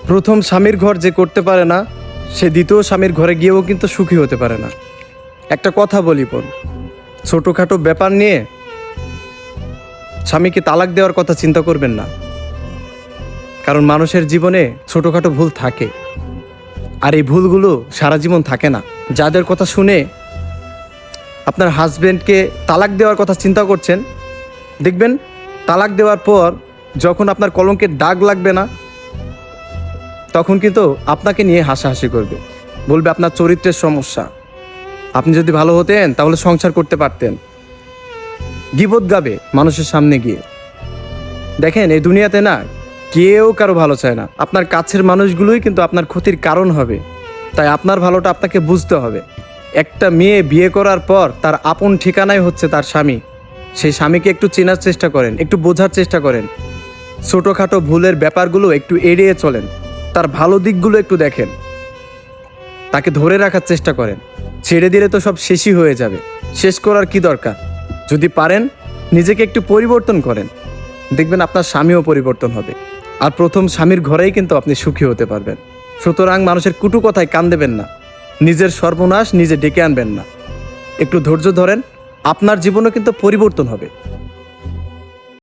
প্রথম স্বামীর ঘর যে করতে পারে না, সে দ্বিতীয় স্বামীর ঘরে গিয়েও কিন্তু সুখী হতে পারে না। একটা কথা বলি বোন, ছোটোখাটো ব্যাপার নিয়ে স্বামীকে তালাক দেওয়ার কথা চিন্তা করবেন না। কারণ মানুষের জীবনে ছোটোখাটো ভুল থাকে, আর এই ভুলগুলো সারা জীবন থাকে না। যাদের কথা শুনে আপনার হাজব্যান্ডকে তালাক দেওয়ার কথা চিন্তা করছেন, দেখবেন তালাক দেওয়ার পর যখন আপনার কলঙ্কের দাগ লাগবে না, তখন কিন্তু আপনাকে নিয়ে হাসাহাসি করবে, বলবে আপনার চরিত্রের সমস্যা, আপনি যদি ভালো হতেন তাহলে সংসার করতে পারতেন। গীবত গাবে মানুষের সামনে গিয়ে। দেখেন, এই দুনিয়াতে না কেউ কারো ভালো চায় না। আপনার কাছের মানুষগুলোই কিন্তু আপনার ক্ষতির কারণ হবে। তাই আপনার ভালোটা আপনাকে বুঝতে হবে। একটা মেয়ে বিয়ে করার পর তার আপন ঠিকানাই হচ্ছে তার স্বামী। সেই স্বামীকে একটু চেনার চেষ্টা করেন, একটু বোঝার চেষ্টা করেন। ছোটোখাটো ভুলের ব্যাপারগুলো একটু এড়িয়ে চলেন, তার ভালো দিকগুলো একটু দেখেন, তাকে ধরে রাখার চেষ্টা করেন। ছেড়ে দিলে তো সব শেষই হয়ে যাবে। শেষ করার কি দরকার? যদি পারেন নিজেকে একটু পরিবর্তন করেন, দেখবেন আপনার স্বামীও পরিবর্তন হবে। আর প্রথম স্বামীর ঘরেই কিন্তু আপনি সুখী হতে পারবেন। সুতরাং মানুষের কুটু কথায় কান দেবেন না, নিজের সর্বনাশ নিজে ডেকে আনবেন না। একটু ধৈর্য ধরেন, আপনার জীবনও কিন্তু পরিবর্তন হবে।